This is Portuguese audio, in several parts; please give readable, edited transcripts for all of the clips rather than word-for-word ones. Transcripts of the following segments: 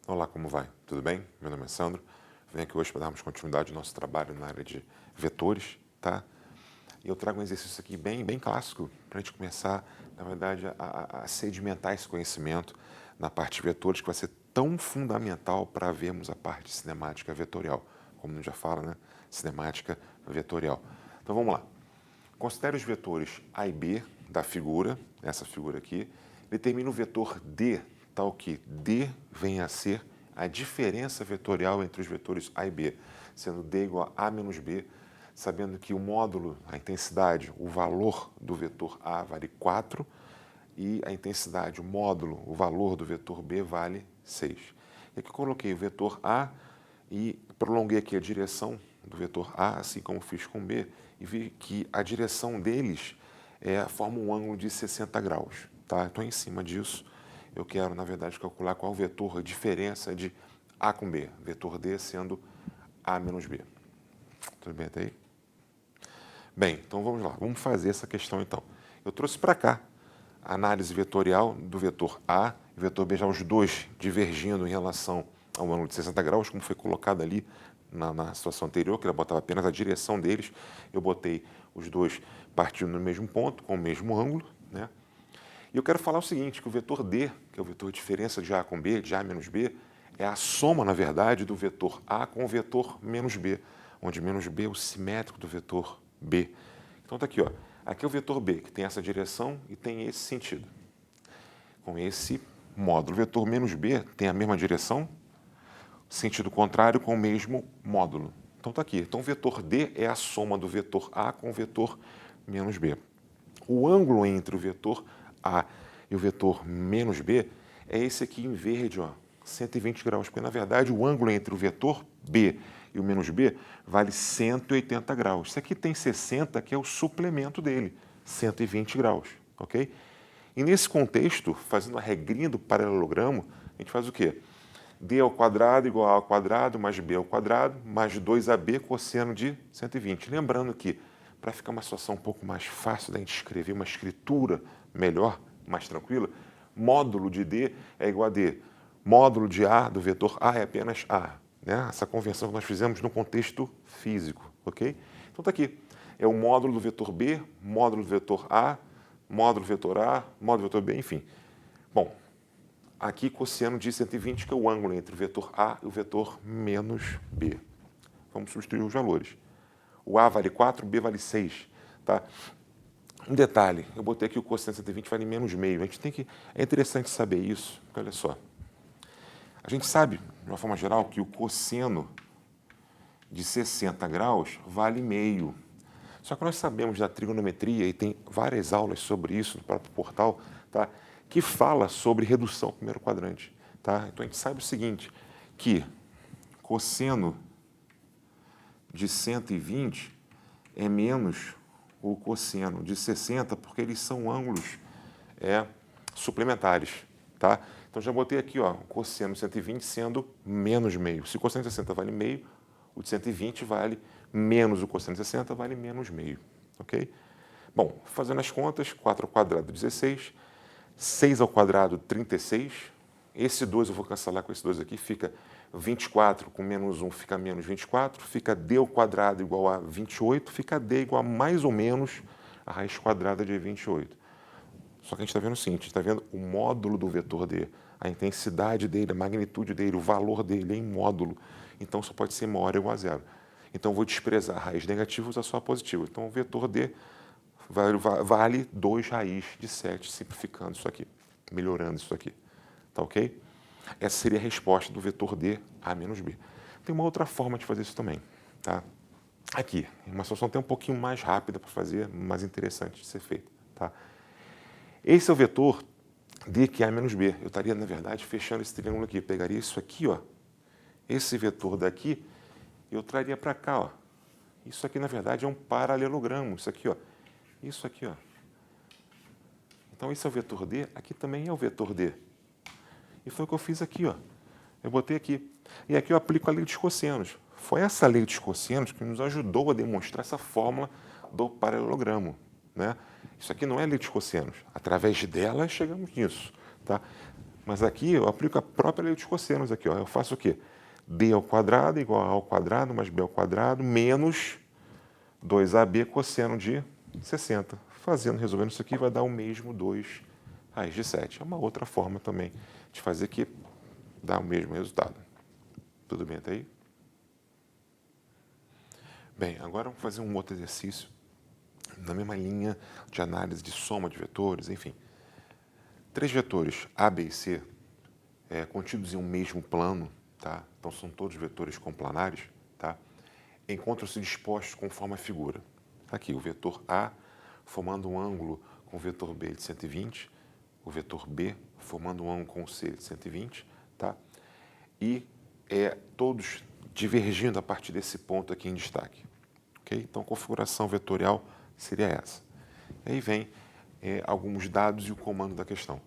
Olá, como vai? Tudo bem? Meu nome é Sandro. Venho aqui hoje para darmos continuidade ao nosso trabalho na área de vetores, tá? E eu trago um exercício aqui bem clássico para a gente começar, na verdade, a sedimentar esse conhecimento na parte de vetores que vai ser tão fundamental para vermos a parte cinemática vetorial, como a gente já fala, né? Cinemática vetorial. Então vamos lá. Considere os vetores A e B da figura, essa figura aqui. Determine o vetor D, tal que D venha a ser a diferença vetorial entre os vetores A e B, sendo D igual a menos B, sabendo que o módulo, a intensidade, o valor do vetor A vale 4 e a intensidade, o módulo, o valor do vetor B vale 6. E aqui eu coloquei o vetor A e prolonguei aqui a direção do vetor A, assim como fiz com B, e vi que a direção deles forma um ângulo de 60 graus. Tá? Então, em cima disso, eu quero, na verdade, calcular qual o vetor, a diferença de A com B, vetor D sendo A menos B. Tudo bem até aí? Bem, então vamos lá, vamos fazer essa questão então. Eu trouxe para cá a análise vetorial do vetor A e vetor B, já os dois divergindo em relação ao ângulo de 60 graus, como foi colocado ali na situação anterior, que ela botava apenas a direção deles. Eu botei os dois partindo no mesmo ponto, com o mesmo ângulo, né? E eu quero falar o seguinte, que o vetor D, que é o vetor de diferença de A com B, de A menos B, é a soma, na verdade, do vetor A com o vetor menos B, onde menos B é o simétrico do vetor B. Então está aqui, ó. Aqui é o vetor B, que tem essa direção e tem esse sentido. Com esse módulo. O vetor menos B tem a mesma direção, sentido contrário com o mesmo módulo. Então está aqui. Então o vetor D é a soma do vetor A com o vetor menos B. O ângulo entre o vetor A e o vetor menos B é esse aqui em verde, ó, 120 graus, porque na verdade o ângulo entre o vetor B e o menos B vale 180 graus. Isso aqui tem 60, que é o suplemento dele, 120 graus, ok? E nesse contexto, fazendo a regrinha do paralelogramo, a gente faz o quê? D ao quadrado igual a ao quadrado mais B ao quadrado mais 2AB cosseno de 120. Lembrando que, para ficar uma situação um pouco mais fácil da gente escrever uma escritura melhor, mais tranquila, módulo de D é igual a D. Módulo de A, do vetor A, é apenas A. Né? Essa convenção que nós fizemos no contexto físico, ok? Então está aqui. É o módulo do vetor B, módulo do vetor A, módulo do vetor A, módulo do vetor B, enfim. Bom, aqui cosseno de 120, que é o ângulo entre o vetor A e o vetor menos B. Vamos substituir os valores. O A vale 4, o B vale 6. Tá? Um detalhe, eu botei aqui o cosseno de 120 vale menos meio. A gente tem que, é interessante saber isso, porque olha só. A gente sabe, de uma forma geral, que o cosseno de 60 graus vale meio. Só que nós sabemos da trigonometria, e tem várias aulas sobre isso no próprio portal, tá? Que fala sobre redução ao primeiro quadrante. Tá? Então a gente sabe o seguinte, que cosseno de 120 é menos o cosseno de 60, porque eles são ângulos suplementares. Tá? Então já botei aqui, ó, o cosseno de 120 sendo menos meio. Se o cosseno de 60 vale meio, o de 120 vale menos o cosseno de 60, vale menos meio. Ok? Bom, fazendo as contas, 4 ao quadrado, 16. 6 ao quadrado, 36. Esse 2 eu vou cancelar com esse 2 aqui, fica 24 com menos 1 fica menos 24, fica d ao quadrado igual a 28, fica d igual a mais ou menos a raiz quadrada de 28. Só que a gente está vendo o seguinte, a gente está vendo o módulo do vetor d, a intensidade dele, a magnitude dele, o valor dele em módulo. Então só pode ser maior ou igual a zero. Então eu vou desprezar a raiz negativa e usar só a positiva. Então o vetor d vale 2 raiz de 7, simplificando isso aqui, melhorando isso aqui. Tá ok? Essa seria a resposta do vetor D A menos B. Tem uma outra forma de fazer isso também. Tá? Aqui, uma solução até um pouquinho mais rápida para fazer, mais interessante de ser feita. Tá? Esse é o vetor D que é A menos B. Eu estaria, na verdade, fechando esse triângulo aqui. Eu pegaria isso aqui, ó, esse vetor daqui, eu traria para cá. Ó. Isso aqui, na verdade, é um paralelogramo. Isso aqui, ó. Isso aqui, ó. Então, esse é o vetor D, aqui também é o vetor D. E foi o que eu fiz aqui, ó. Eu botei aqui. E aqui eu aplico a lei dos cossenos. Foi essa lei dos cossenos que nos ajudou a demonstrar essa fórmula do paralelogramo, né? Isso aqui não é lei dos cossenos. Através dela chegamos nisso, tá? Mas aqui eu aplico a própria lei dos cossenos aqui, ó. Eu faço o quê? D ao quadrado igual a A ao quadrado mais B ao quadrado menos 2AB cosseno de 60. Resolvendo isso aqui, vai dar o mesmo 2 raiz de 7. É uma outra forma também de fazer que dá o mesmo resultado. Tudo bem até aí? Bem, agora vamos fazer um outro exercício na mesma linha de análise de soma de vetores, enfim. 3 vetores A, B e C contidos em um mesmo plano, tá? Então são todos vetores complanares, tá? Encontram-se dispostos conforme a figura. Aqui, o vetor A formando um ângulo com o vetor B de 120, o vetor B formando um ângulo com o C de 120, tá? E todos divergindo a partir desse ponto aqui em destaque. Okay? Então, a configuração vetorial seria essa. E aí vem alguns dados e o comando da questão.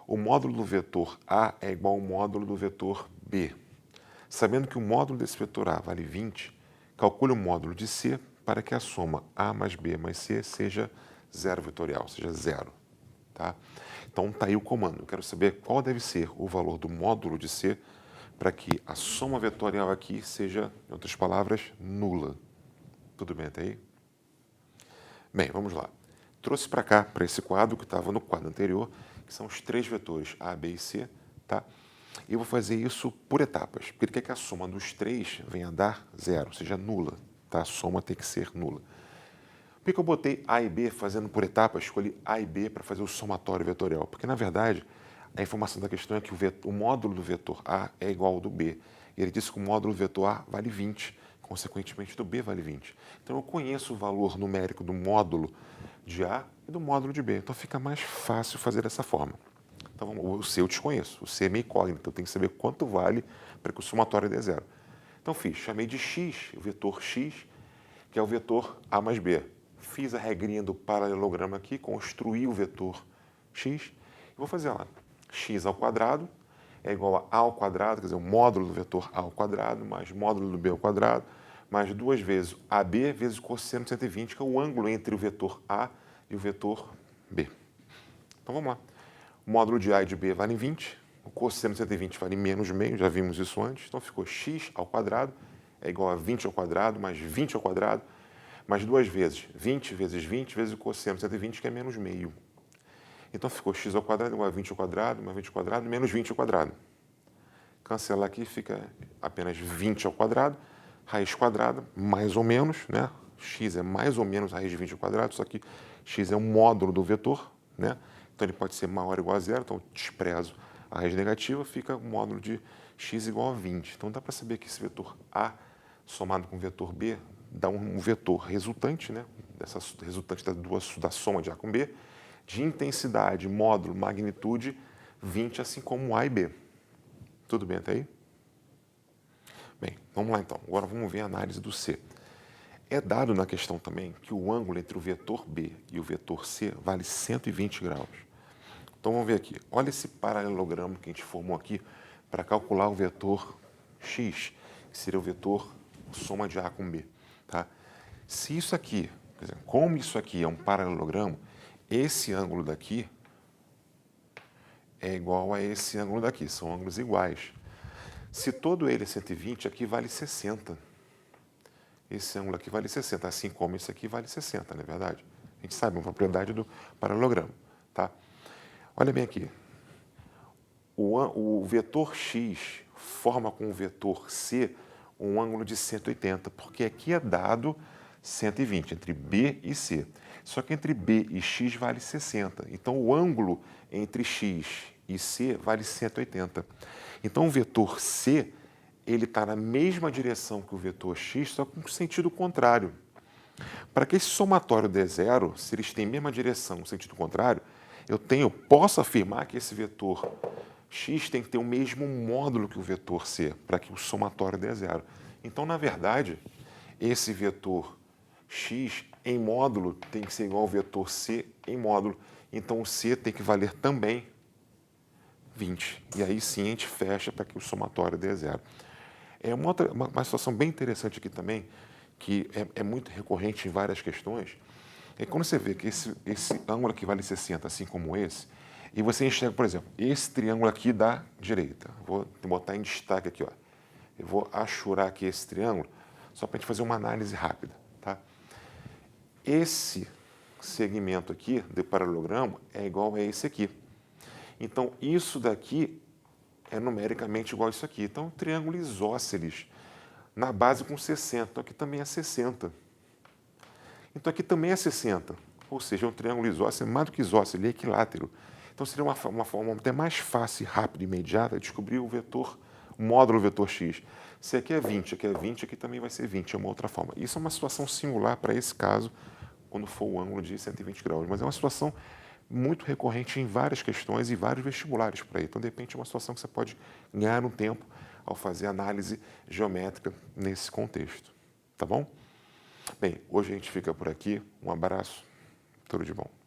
O módulo do vetor A é igual ao módulo do vetor B. Sabendo que o módulo desse vetor A vale 20, calcule o módulo de C para que a soma A mais B mais C seja zero vetorial, seja zero. Tá? Então, está aí o comando. Eu quero saber qual deve ser o valor do módulo de C para que a soma vetorial aqui seja, em outras palavras, nula. Tudo bem até aí? Bem, vamos lá. Trouxe para cá, para esse quadro que estava no quadro anterior, que são os 3 vetores A, B e C, tá? E eu vou fazer isso por etapas, porque ele quer que a soma dos 3 venha a dar zero, seja nula, tá? A soma tem que ser nula. Por que eu botei A e B fazendo por etapas, escolhi A e B para fazer o somatório vetorial? Porque, na verdade, a informação da questão é que o módulo do vetor A é igual ao do B. E ele disse que o módulo do vetor A vale 20, consequentemente do B vale 20. Então eu conheço o valor numérico do módulo de A e do módulo de B. Então fica mais fácil fazer dessa forma. Então o C eu desconheço, o C é meio incógnito, eu tenho que saber quanto vale para que o somatório dê zero. Então chamei de X, o vetor X, que é o vetor A mais B. Fiz a regrinha do paralelograma aqui, construí o vetor X, e vou fazer lá. X ao quadrado é igual a ao quadrado, quer dizer, o módulo do vetor A ao quadrado, mais módulo do B ao quadrado, mais 2 vezes AB vezes o cosseno de 120, que é o ângulo entre o vetor A e o vetor B. Então vamos lá. O módulo de A e de B vale 20, o cosseno de 120 vale menos meio, já vimos isso antes, então ficou x ao quadrado é igual a 20 ao quadrado mais 20 ao quadrado, mais 2 vezes 20 vezes o cosseno de 120, que é menos meio. Então ficou x ao quadrado igual a 20 ao quadrado, mais 20 ao quadrado, menos 20 ao quadrado. Cancelar aqui, fica apenas 20 ao quadrado, raiz quadrada, mais ou menos, né? X é mais ou menos raiz de 20 ao quadrado, só que x é um módulo do vetor, né? Então ele pode ser maior ou igual a zero, então eu desprezo a raiz negativa, fica o módulo de x igual a 20. Então dá para saber que esse vetor A somado com o vetor B dá um vetor resultante, né? Dessa resultante da soma de A com B, de intensidade, módulo, magnitude 20, assim como A e B. Tudo bem até aí? Bem, vamos lá então. Agora vamos ver a análise do C. É dado na questão também que o ângulo entre o vetor B e o vetor C vale 120 graus. Então vamos ver aqui. Olha esse paralelogramo que a gente formou aqui para calcular o vetor x, que seria o vetor soma de A com B. Tá? Se isso aqui, quer dizer, como isso aqui é um paralelogramo, esse ângulo daqui é igual a esse ângulo daqui, são ângulos iguais. Se todo ele é 120, aqui vale 60. Esse ângulo aqui vale 60, assim como esse aqui vale 60, não é verdade? A gente sabe uma propriedade do paralelogramo. Tá? Olha bem aqui. O vetor x forma com o vetor c um ângulo de 180, porque aqui é dado 120, entre B e C. Só que entre B e x vale 60. Então, o ângulo entre x e C vale 180. Então, o vetor C ele está na mesma direção que o vetor x, só com sentido contrário. Para que esse somatório dê zero, se eles têm a mesma direção no sentido contrário, eu posso afirmar que esse vetor x tem que ter o mesmo módulo que o vetor c, para que o somatório dê zero. Então, na verdade, esse vetor x em módulo tem que ser igual ao vetor c em módulo. Então, o c tem que valer também 20. E aí sim a gente fecha para que o somatório dê zero. É uma situação bem interessante aqui também, que é muito recorrente em várias questões, é quando você vê que esse ângulo aqui vale 60, assim como esse, E você enxerga, por exemplo, esse triângulo aqui da direita. Vou botar em destaque aqui, ó. Eu vou achurar aqui esse triângulo, só para a gente fazer uma análise rápida, tá? Esse segmento aqui do paralelogramo é igual a esse aqui. Então, isso daqui é numericamente igual a isso aqui. Então, triângulo isósceles, na base com 60. Então, aqui também é 60. Então, aqui também é 60. Ou seja, é um triângulo isósceles, mais do que isósceles, ele é equilátero. Então, seria uma forma até mais fácil, rápida e imediata de descobrir o vetor, o módulo vetor x. Se aqui é 20, aqui é 20, aqui também vai ser 20, é uma outra forma. Isso é uma situação singular para esse caso, quando for o ângulo de 120 graus. Mas é uma situação muito recorrente em várias questões e vários vestibulares por aí. Então, de repente, é uma situação que você pode ganhar um tempo ao fazer análise geométrica nesse contexto. Tá bom? Bem, hoje a gente fica por aqui. Um abraço. Tudo de bom.